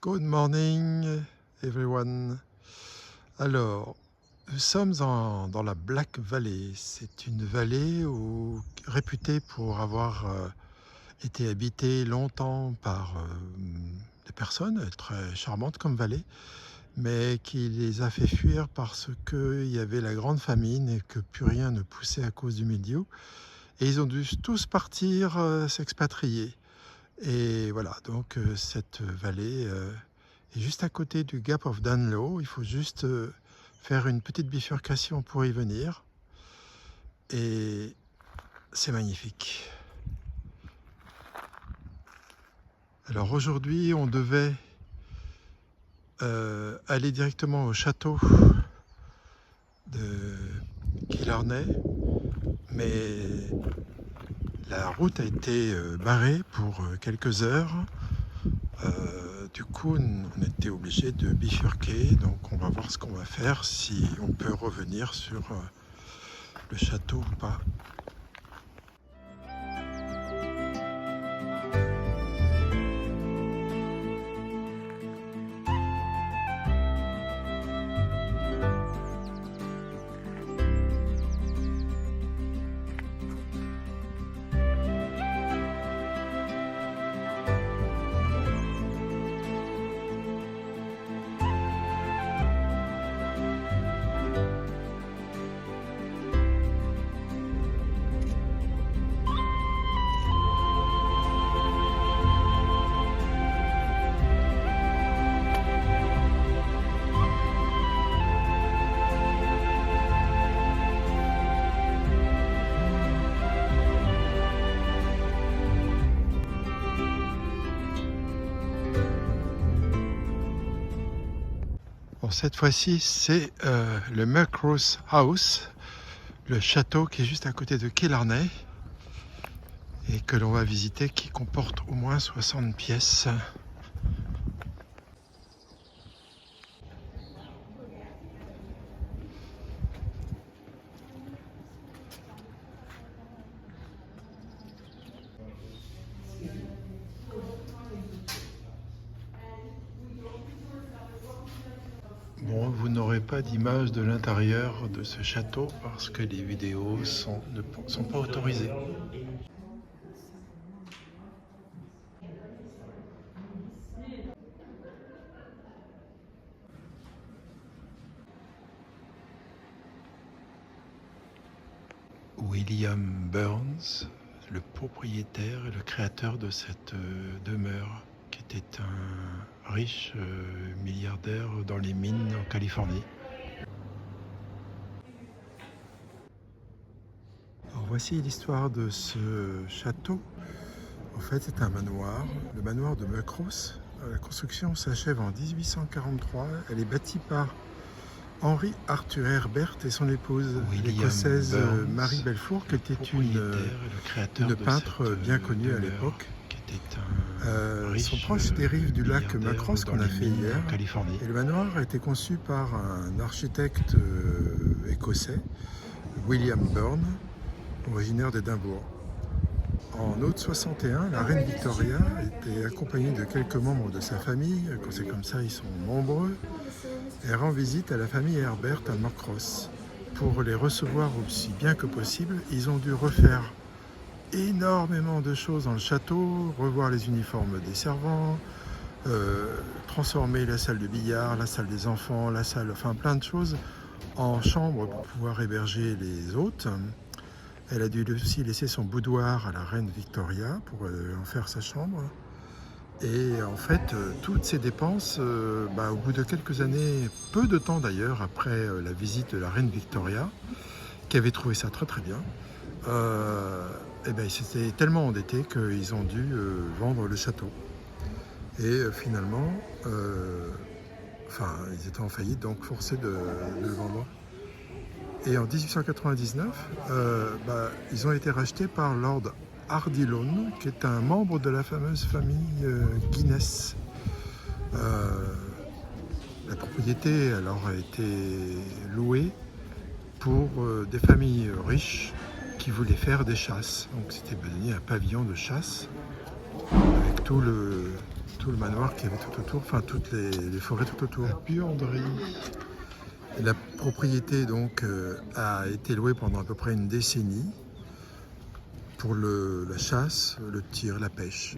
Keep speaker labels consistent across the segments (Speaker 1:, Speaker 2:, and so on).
Speaker 1: Good morning, everyone. Alors, nous sommes dans la Black Valley. C'est une vallée réputée pour avoir été habitée longtemps par des personnes très charmantes comme vallée, mais qui les a fait fuir parce qu'il y avait la grande famine et que plus rien ne poussait à cause du mildiou. Et ils ont dû tous partir s'expatrier. Et voilà, donc cette vallée est juste à côté du Gap of Dunlow. Il faut juste faire une petite bifurcation pour y venir. Et c'est magnifique. Alors aujourd'hui, on devait aller directement au château de Killarney, mais la route a été barrée pour quelques heures. Du coup, on était obligé de bifurquer, donc on va voir ce qu'on va faire, si on peut revenir sur le château ou pas. Bon, cette fois-ci, c'est le Muckross House, le château qui est juste à côté de Killarney et que l'on va visiter, qui comporte au moins 60 pièces. Bon, vous n'aurez pas d'image de l'intérieur de ce château parce que les vidéos ne sont pas autorisées. William Burns, le propriétaire et le créateur de cette demeure, qui était un riche milliardaire dans les mines en Californie. Alors voici l'histoire de ce château. En fait, c'est un manoir, le manoir de Muckross. La construction s'achève en 1843. Elle est bâtie par Henry Arthur Herbert et son épouse, l'écossaise Mary Belfour, qui était une peintre bien connue à l'époque. Ils sont proches des rives du lac Muckross qu'on a fait hier. Et le manoir a été conçu par un architecte écossais, William Burns, originaire d'Édimbourg. En août 61, la reine Victoria était accompagnée de quelques membres de sa famille. Quand c'est comme ça, ils sont nombreux. Elle rend visite à la famille Herbert à Muckross. Pour les recevoir aussi bien que possible, ils ont dû refaire énormément de choses dans le château, revoir les uniformes des servants, transformer la salle de billard, la salle des enfants, la salle, enfin plein de choses en chambre pour pouvoir héberger les hôtes. Elle a dû aussi laisser son boudoir à la reine Victoria pour en faire sa chambre. Et en fait, toutes ces dépenses, au bout de quelques années, peu de temps d'ailleurs, après la visite de la reine Victoria, qui avait trouvé ça très très bien, ils s'étaient tellement endettés qu'ils ont dû vendre le château. Et finalement, ils étaient en faillite, donc forcés de le vendre. Et en 1899, ils ont été rachetés par Lord Ardilone, qui est un membre de la fameuse famille Guinness. La propriété alors a été louée pour des familles riches qui voulaient faire des chasses. Donc c'était devenu un pavillon de chasse avec tout tout le manoir qui avait tout autour, enfin toutes les forêts tout autour. La buanderie. Et la propriété donc a été louée pendant à peu près une décennie pour la chasse, le tir, la pêche.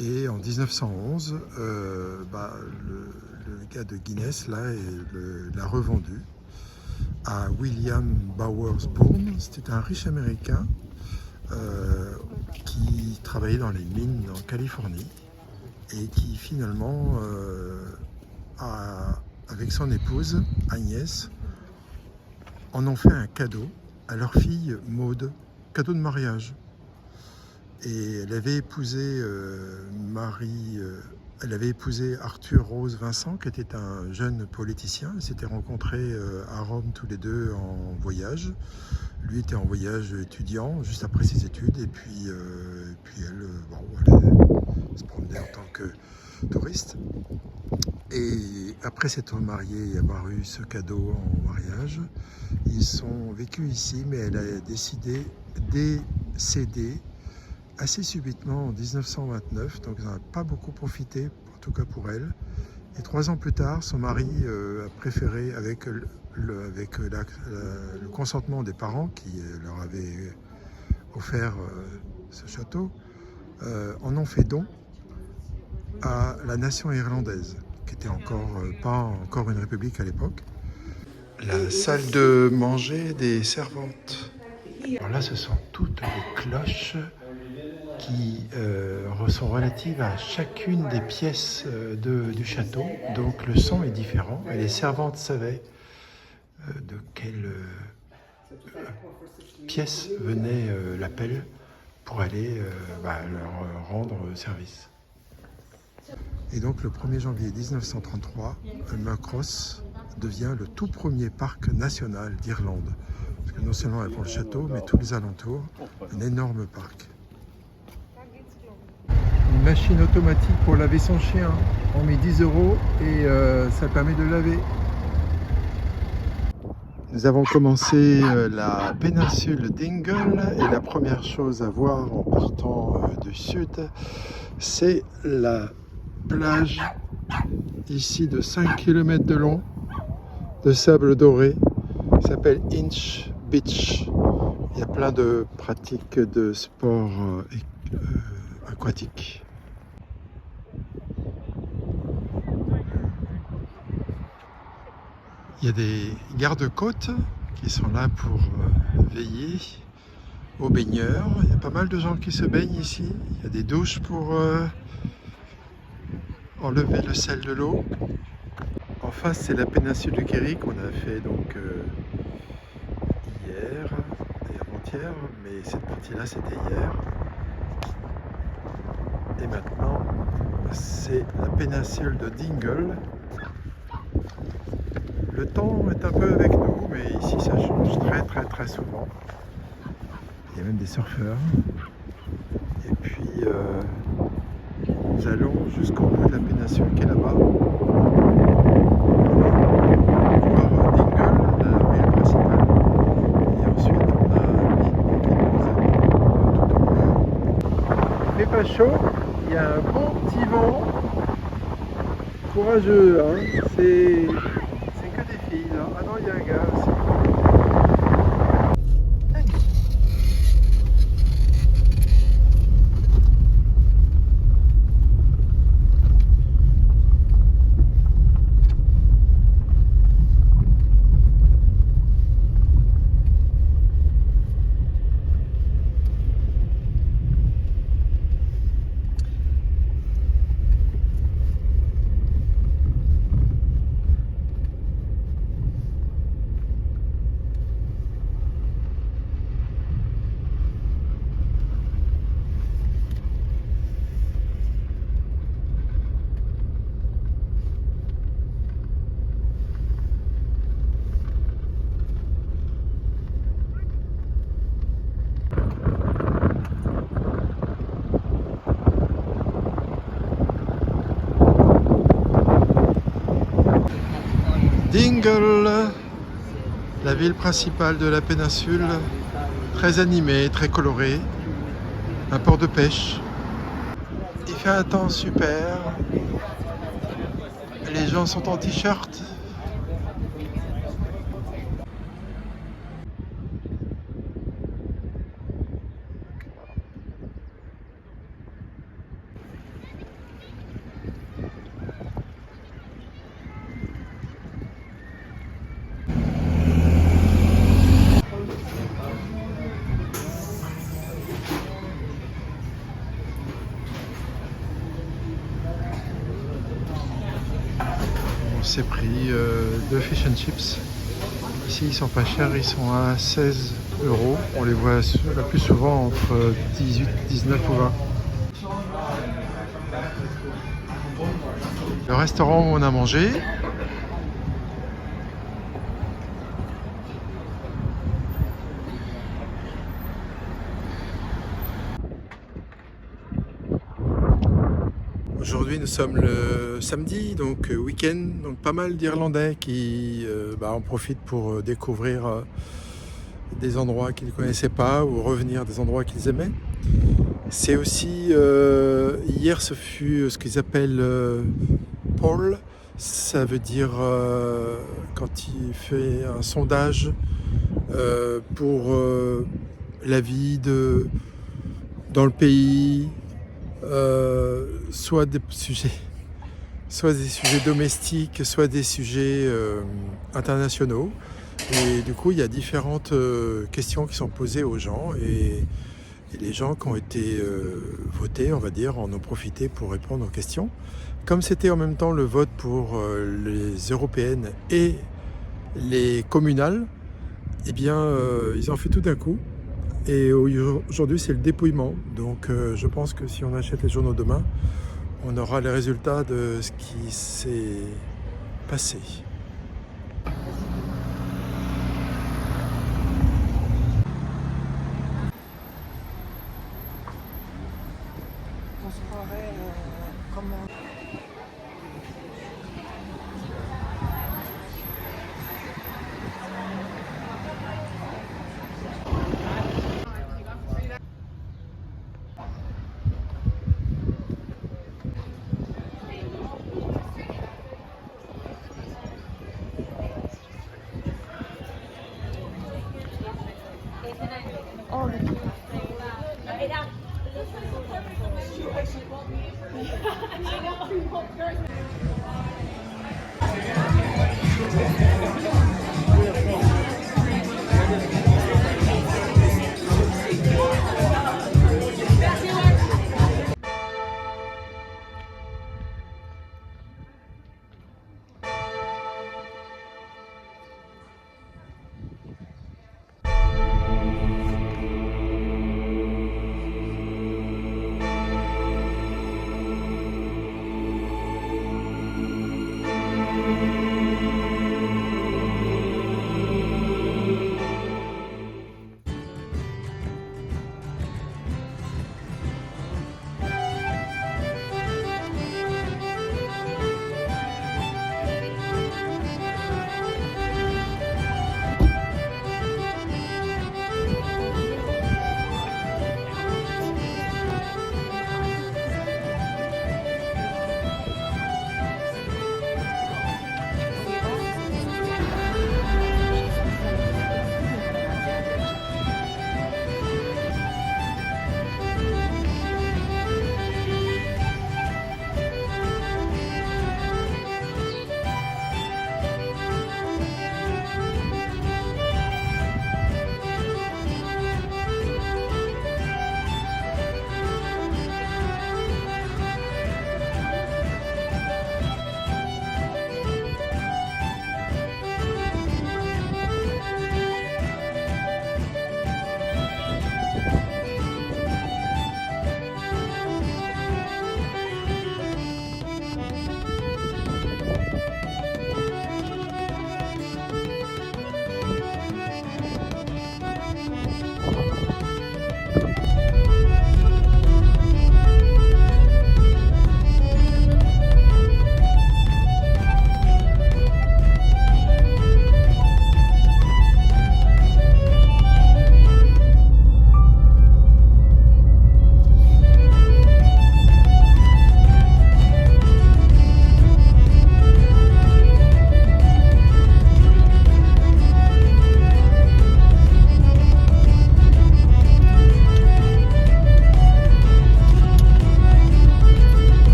Speaker 1: Et en 1911, le gars de Guinness là, l'a revendu à William Bowers Boone. C'était un riche américain qui travaillait dans les mines en Californie et qui finalement avec son épouse Agnès en ont fait un cadeau à leur fille Maude, cadeau de mariage. Et elle avait épousé elle avait épousé Arthur Rose Vincent, qui était un jeune politicien. Ils s'étaient rencontrés à Rome tous les deux en voyage. Lui était en voyage étudiant, juste après ses études, et puis elle se promenait en tant que touriste. Et après s'être mariés et avoir eu ce cadeau en mariage, ils sont vécus ici, mais elle a décidé de décéder assez subitement en 1929, donc ils n'en ont pas beaucoup profité, en tout cas pour elle. Et 3 ans plus tard, son mari a préféré, avec le consentement des parents qui leur avaient offert ce château, en ont fait don à la nation irlandaise, qui n'était pas encore une république à l'époque. La salle de manger des servantes. Alors là, ce sont toutes les cloches qui sont relatives à chacune des pièces du château. Donc le son est différent et les servantes savaient de quelle pièce venait l'appel pour aller leur rendre service. Et donc le 1er janvier 1933, Muckross devient le tout premier parc national d'Irlande. Parce que non seulement elle prend le château, mais tous les alentours, un énorme parc. Une machine automatique pour laver son chien. On met 10 € et ça permet de laver. Nous avons commencé la péninsule Dingle et la première chose à voir en partant du sud, c'est la plage ici de 5 km de long de sable doré qui s'appelle Inch Beach. Il y a plein de pratiques de sport aquatiques. Il y a des gardes-côtes qui sont là pour veiller aux baigneurs. Il y a pas mal de gens qui se baignent ici. Il y a des douches pour enlever le sel de l'eau. En face, c'est la péninsule du Kerry qu'on a fait donc hier et avant-hier, mais cette partie-là, c'était hier. Et maintenant, c'est la péninsule de Dingle. Le temps est un peu avec nous, mais ici ça change très souvent. Il y a même des surfeurs. Et puis nous allons jusqu'au bout de la péninsule qui est là-bas. Voir Dingle, la ville principale. Et ensuite on a l'île qui nous attend tout au bout. Il fait pas chaud, il y a un bon petit vent. Courageux, hein. C'est que des filles là. Ah non, il y a un gars aussi. Dingle, la ville principale de la péninsule, très animée, très colorée, un port de pêche. Il fait un temps super. Les gens sont en t-shirt. On s'est pris deux fish and chips. Ici, ils sont pas chers, ils sont à 16 euros. On les voit la plus souvent entre 18, 19 ou 20. Le restaurant où on a mangé, aujourd'hui nous sommes le samedi, donc week-end, donc pas mal d'Irlandais qui en profitent pour découvrir des endroits qu'ils ne connaissaient pas ou revenir à des endroits qu'ils aimaient. C'est aussi, hier ce fut ce qu'ils appellent poll, ça veut dire quand il fait un sondage pour la vie dans le pays, soit des sujets domestiques, soit des sujets internationaux. Et du coup, il y a différentes questions qui sont posées aux gens et les gens qui ont été votés, on va dire, en ont profité pour répondre aux questions. Comme c'était en même temps le vote pour les européennes et les communales, eh bien, ils ont fait tout d'un coup. Et aujourd'hui, c'est le dépouillement. Donc, je pense que si on achète les journaux demain, on aura les résultats de ce qui s'est passé.
Speaker 2: On se croirait comment. Oh,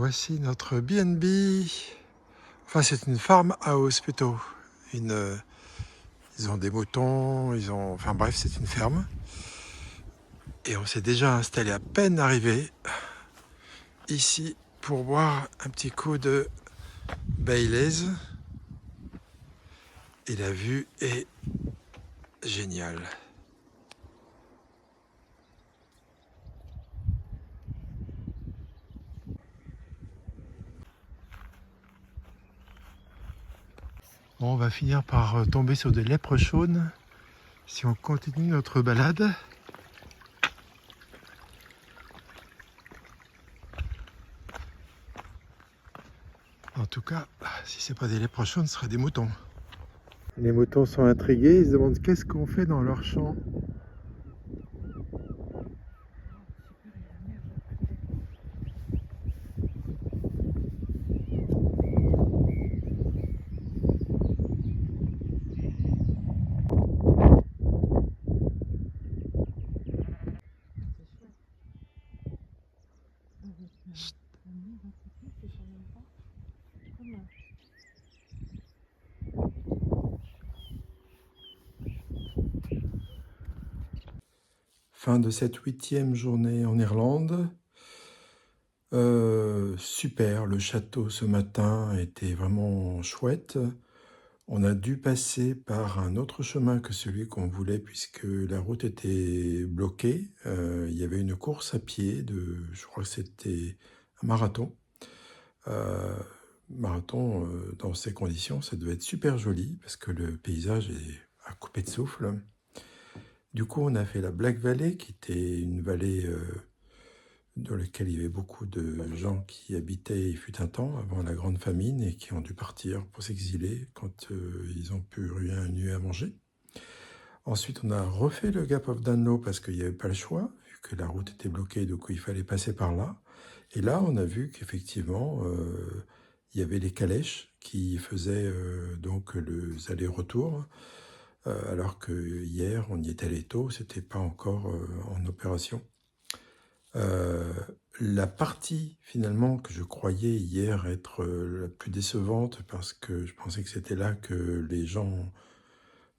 Speaker 1: voici notre B&B. Enfin, c'est une farmhouse plutôt. Ils ont des moutons, enfin bref, c'est une ferme. Et on s'est déjà installé à peine arrivé ici pour boire un petit coup de Baileys. Et la vue est géniale. Bon, on va finir par tomber sur des lèpres chaunes si on continue notre balade. En tout cas, si c'est pas des lèpres chaunes, ce seraient des moutons. Les moutons sont intrigués, ils se demandent qu'est-ce qu'on fait dans leur champ. Fin de cette 8e journée en Irlande. Super, le château ce matin était vraiment chouette. On a dû passer par un autre chemin que celui qu'on voulait puisque la route était bloquée. Il y avait une course à pied je crois que c'était un marathon. Dans ces conditions, ça devait être super joli parce que le paysage est à couper de souffle. Du coup, on a fait la Black Valley, qui était une vallée dans laquelle il y avait beaucoup de gens qui habitaient, il fut un temps, avant la grande famine, et qui ont dû partir pour s'exiler quand ils n'ont plus rien eu à manger. Ensuite, on a refait le Gap of Dunlo parce qu'il n'y avait pas le choix, vu que la route était bloquée, donc il fallait passer par là. Et là, on a vu qu'effectivement, il y avait les calèches qui faisaient donc les allers-retours, alors que hier, on y est allé tôt, c'était pas encore en opération. La partie finalement que je croyais hier être la plus décevante parce que je pensais que c'était là que les gens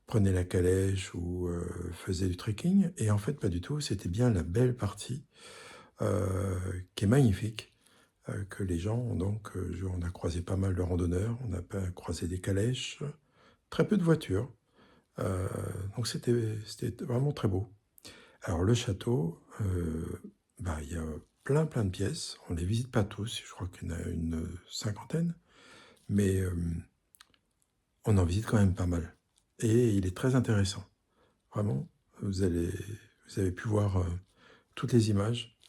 Speaker 1: prenaient la calèche ou faisaient du trekking, et en fait pas du tout, c'était bien la belle partie qui est magnifique, que les gens ont donc, on a croisé pas mal de randonneurs, on a pas croisé des calèches, très peu de voitures, donc c'était vraiment très beau. Alors le château, il y a plein de pièces, on ne les visite pas tous, je crois qu'il y en a une cinquantaine, mais on en visite quand même pas mal. Et il est très intéressant. Vraiment, vous avez pu voir toutes les images,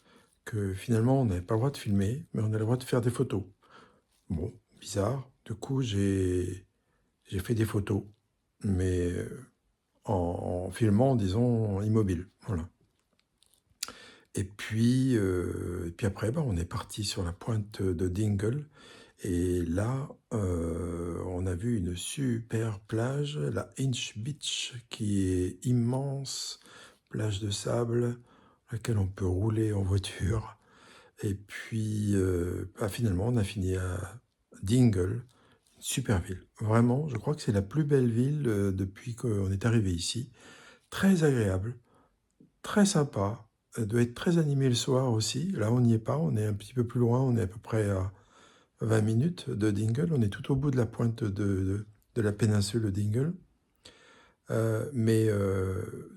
Speaker 1: que finalement on n'avait pas le droit de filmer, mais on a le droit de faire des photos. Bon, bizarre, du coup j'ai fait des photos, mais en filmant, disons, immobile. Voilà. Et puis après, on est parti sur la pointe de Dingle. Et là, on a vu une super plage, la Inch Beach, qui est immense, plage de sable, à laquelle on peut rouler en voiture. Et puis, finalement, on a fini à Dingle, une super ville. Vraiment, je crois que c'est la plus belle ville depuis qu'on est arrivé ici. Très agréable, très sympa. Elle doit être très animée le soir aussi. Là, on n'y est pas, on est un petit peu plus loin, on est à peu près à 20 minutes de Dingle. On est tout au bout de la pointe de la péninsule de Dingle. Mais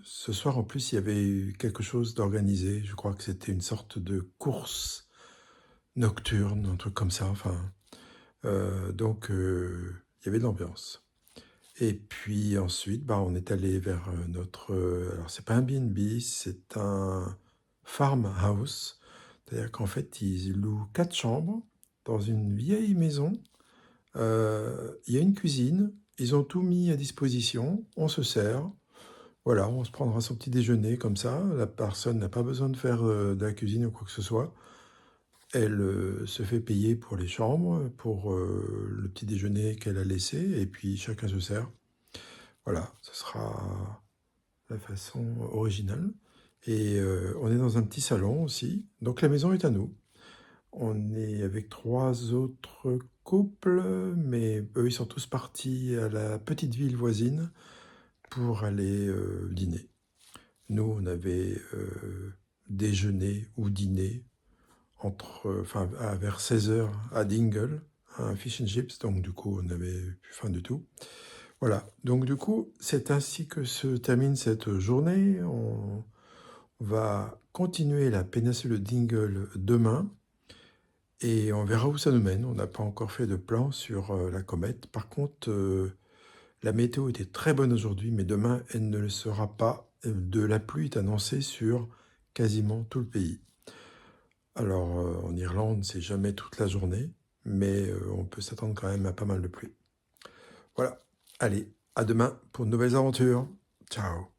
Speaker 1: ce soir, en plus, il y avait quelque chose d'organisé. Je crois que c'était une sorte de course nocturne, un truc comme ça. Enfin, donc, il y avait de l'ambiance. Et puis ensuite, on est allé vers notre... alors, c'est pas un B&B, c'est un farmhouse. C'est-à-dire qu'en fait, ils louent 4 chambres dans une vieille maison. Il y a une cuisine, ils ont tout mis à disposition, on se sert. Voilà, on se prendra son petit déjeuner comme ça. La personne n'a pas besoin de faire de la cuisine ou quoi que ce soit. Elle se fait payer pour les chambres, pour le petit déjeuner qu'elle a laissé, et puis chacun se sert. Voilà, ce sera la façon originale. Et on est dans un petit salon aussi, donc la maison est à nous. On est avec 3 autres couples, mais eux, ils sont tous partis à la petite ville voisine pour aller dîner. Nous, on avait déjeuné ou dîné vers 16 heures à Dingle, un fish and chips, donc du coup, on n'avait plus faim du tout. Voilà, donc du coup, c'est ainsi que se termine cette journée. On va continuer la péninsule de Dingle demain et on verra où ça nous mène. On n'a pas encore fait de plan sur la comète. Par contre, la météo était très bonne aujourd'hui, mais demain, elle ne le sera pas. De la pluie est annoncée sur quasiment tout le pays. Alors, en Irlande, c'est jamais toute la journée, mais on peut s'attendre quand même à pas mal de pluie. Voilà, allez, à demain pour de nouvelles aventures. Ciao.